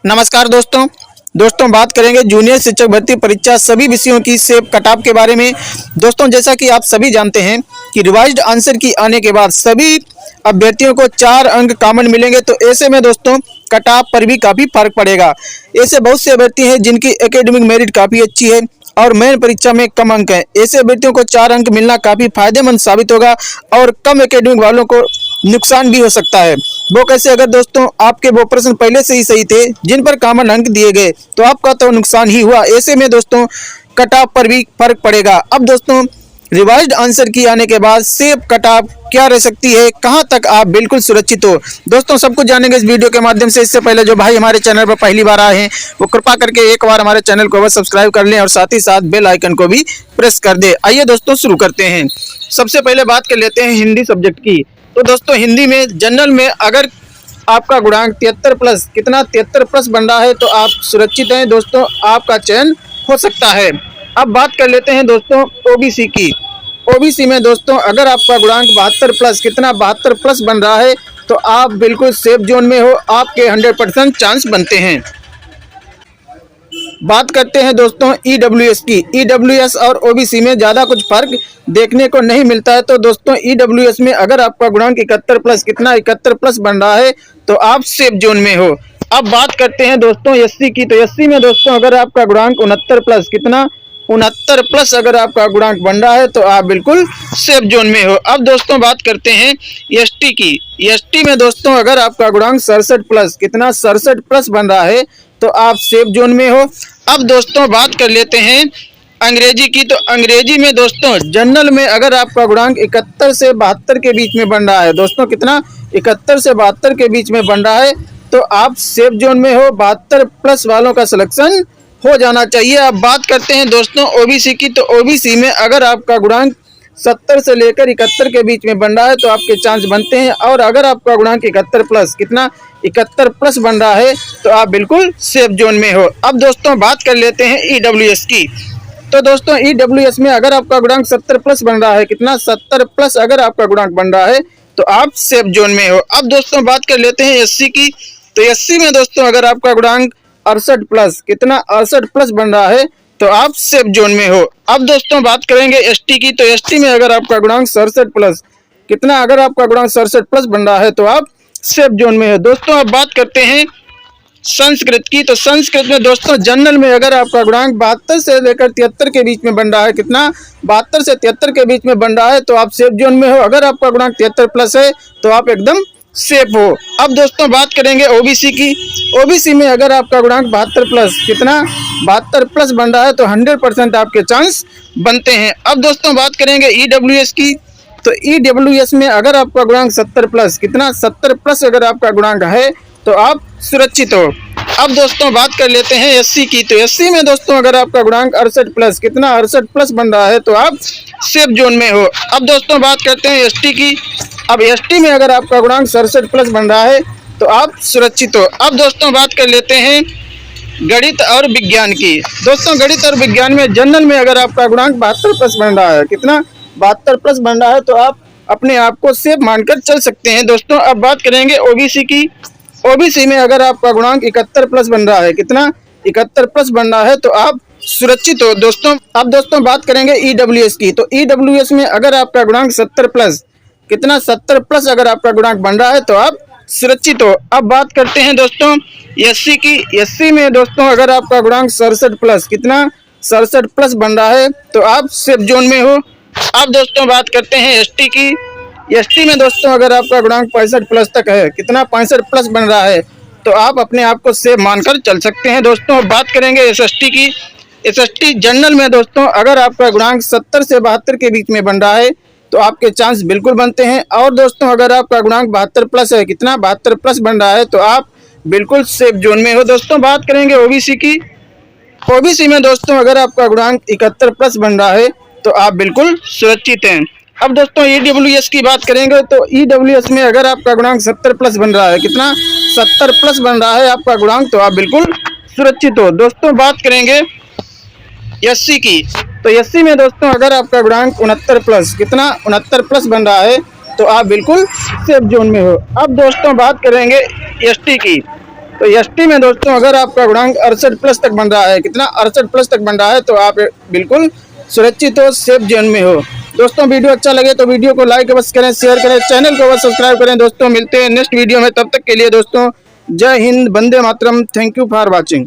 नमस्कार दोस्तों बात करेंगे जूनियर शिक्षक भर्ती परीक्षा सभी विषयों की सेब कटऑफ के बारे में। दोस्तों जैसा कि आप सभी जानते हैं कि रिवाइज्ड आंसर की आने के बाद सभी अभ्यर्थियों को 4 अंक कॉमन मिलेंगे, तो ऐसे में दोस्तों कटऑफ पर भी काफ़ी फर्क पड़ेगा। ऐसे बहुत से अभ्यर्थी हैं जिनकी एकेडमिक मेरिट काफ़ी अच्छी है और मेन परीक्षा में कम अंक हैं। ऐसे अभ्यर्थियों को 4 अंक मिलना काफ़ी फायदेमंद साबित होगा और कम एकेडमिक वालों को नुकसान भी हो सकता है। वो कैसे? अगर दोस्तों आपके वो प्रश्न पहले से ही सही थे जिन पर कॉमन अंक दिए गए तो आपका तो नुकसान ही हुआ। ऐसे में दोस्तों कटऑफ पर भी फर्क पड़ेगा। अब दोस्तों रिवाइज्ड आंसर की आने के बाद सेब कटऑफ क्या रह सकती है, कहां तक आप बिल्कुल सुरक्षित हो, दोस्तों सब कुछ जानेंगे इस वीडियो के माध्यम से। इससे पहले जो भाई हमारे चैनल पर पहली बार आए हैं वो कृपा करके एक बार हमारे चैनल को अवश्य सब्सक्राइब कर लें और साथ ही साथ बेल आइकन को भी प्रेस कर दे। आइए दोस्तों शुरू करते हैं। सबसे पहले बात कर लेते हैं हिंदी सब्जेक्ट की। तो दोस्तों हिंदी में जनरल में अगर आपका गुणांक 73 प्लस बन रहा है तो आप सुरक्षित हैं दोस्तों, आपका चयन हो सकता है। अब बात कर लेते हैं दोस्तों ओबीसी की। ओबीसी में दोस्तों अगर आपका गुणांक 72 प्लस बन रहा है तो आप बिल्कुल सेफ जोन में हो, आपके 100% चांस बनते हैं। बात करते हैं दोस्तों ईडब्ल्यूएस की। ईडब्ल्यूएस और ओबीसी में ज़्यादा कुछ फर्क देखने को नहीं मिलता है। तो दोस्तों ईडब्ल्यूएस में अगर आपका गुणांक 71 प्लस बन रहा है तो आप सेफ जोन में हो। अब बात करते हैं दोस्तों एससी की। तो एससी में दोस्तों अगर आपका गुणांक 69 प्लस अगर आपका गुणांक बन रहा है तो आप बिल्कुल सेफ जोन में हो। अब दोस्तों बात करते हैं एसटी की। एसटी में दोस्तों अगर आपका गुणांक 67 प्लस बन रहा है तो आप सेफ जोन में हो। अब दोस्तों बात कर लेते हैं अंग्रेजी की। तो अंग्रेजी में दोस्तों जनरल में अगर आपका गुणांक 71 से 72 के बीच में बन रहा है, दोस्तों कितना 71 से 72 के बीच में बन रहा है तो आप सेफ जोन में हो। 72 प्लस वालों का सिलेक्शन हो जाना चाहिए। अब बात करते हैं दोस्तों ओबीसी की। तो ओबीसी में अगर आपका गुणांक 70 से लेकर 71 के बीच में बन रहा है तो आपके चांस बनते हैं, और अगर आपका गुणांक 71 प्लस बन रहा है तो आप बिल्कुल सेफ जोन में हो। अब दोस्तों बात कर लेते हैं ईडब्ल्यूएस की। तो दोस्तों ईडब्ल्यूएस में अगर आपका गुणांक 70 प्लस बन रहा है, 70 प्लस अगर आपका गुणांक बन रहा है तो आप सेफ जोन में हो। अब दोस्तों बात कर लेते हैं एससी की। तो एससी में दोस्तों अगर आपका गुणांक 68 प्लस बन रहा है तो आप सेफ जोन में हो। अब दोस्तों बात करेंगे एसटी की। तो एसटी में अगर आपका गुणांक 67 प्लस बन रहा है तो आप सेफ जोन में हो। दोस्तों अब बात करते हैं संस्कृत की। तो संस्कृत में दोस्तों जनरल में अगर आपका गुणांक 72 से लेकर 73 के बीच में बन रहा है, 72 से 73 के बीच में बन रहा है तो आप सेफ जोन में हो। अगर आपका गुणांक 73 प्लस है तो आप एकदम सेफ हो। अब दोस्तों बात करेंगे ओबीसी की। ओबीसी में अगर आपका गुणांक 72 प्लस बन रहा है तो 100% आपके चांस बनते हैं। अब दोस्तों बात करेंगे ईडब्ल्यूएस की। तो ईडब्ल्यूएस में अगर आपका गुणांक 70 प्लस अगर आपका गुणांक है तो आप सुरक्षित हो। अब दोस्तों बात कर लेते हैं एससी की। तो एससी में दोस्तों अगर आपका गुणांक 68 प्लस बन रहा है तो आप सेफ जोन में हो। अब दोस्तों बात करते हैं एसटी की। अब एसटी में अगर आपका गुणांक 67 प्लस बन रहा है तो आप सुरक्षित हो। अब दोस्तों बात कर लेते हैं गणित और विज्ञान की। दोस्तों गणित और विज्ञान में जनरल में अगर आपका गुणांक 72 प्लस बन रहा है, 72 प्लस बन रहा है तो आप अपने आप को सेफ मानकर चल सकते हैं। दोस्तों अब बात करेंगे ओबीसी की। ओबीसी में अगर आपका गुणांक 71 प्लस बन रहा है, 71 प्लस बन रहा है तो आप सुरक्षित हो। दोस्तों अब दोस्तों बात करेंगे ईडब्ल्यूएस की। तो ईडब्ल्यूएस में अगर आपका गुणांक 70 प्लस अगर आपका गुणांक बन रहा है तो आप सुरक्षित हो। अब बात करते हैं दोस्तों एससी की। एससी में दोस्तों अगर आपका गुणांक 67 प्लस बन रहा है तो आप सेफ जोन में हो। अब दोस्तों बात करते हैं एसटी की। एसटी में दोस्तों अगर आपका गुणांक 65 प्लस तक है, 65 प्लस बन रहा है तो आप अपने आप को सेफ मानकर चल सकते हैं। दोस्तों बात करेंगे एसएसटी की। एसएसटी जनरल में दोस्तों अगर आपका गुणांक 70 से 72 के बीच में बन रहा है तो आपके चांस बिल्कुल बनते हैं। और दोस्तों अगर आपका गुणांक 72 प्लस है, 72 प्लस बन रहा है तो आप बिल्कुल सेफ जोन में हो। दोस्तों बात करेंगे ओबीसी की। ओबीसी में दोस्तों अगर आपका गुणांक 71 प्लस बन रहा है तो आप बिल्कुल सुरक्षित हैं। अब दोस्तों ईडब्ल्यूएस की बात करेंगे। तो ईडब्ल्यूएस में अगर आपका गुणांक 70 प्लस बन रहा है, 70 प्लस बन रहा है आपका गुणांक तो आप बिल्कुल सुरक्षित हो। दोस्तों बात करेंगे एससी की। तो एससी में दोस्तों अगर आपका गुणांक 69 प्लस बन रहा है तो आप बिल्कुल सेफ जोन में हो। अब दोस्तों बात करेंगे एसटी की। तो एसटी में दोस्तों अगर आपका गुणांक 68+ तक बन रहा है, कितना 68+ तक बन रहा है, तो आप बिल्कुल सुरक्षित हो, सेफ जोन में हो। दोस्तों वीडियो अच्छा लगे तो वीडियो को लाइक अवश्य करें, शेयर करें, चैनल को अवश्य सब्सक्राइब करें। दोस्तों मिलते हैं नेक्स्ट वीडियो में, तब तक के लिए दोस्तों जय Hind, Vande Mataram, thank you for watching.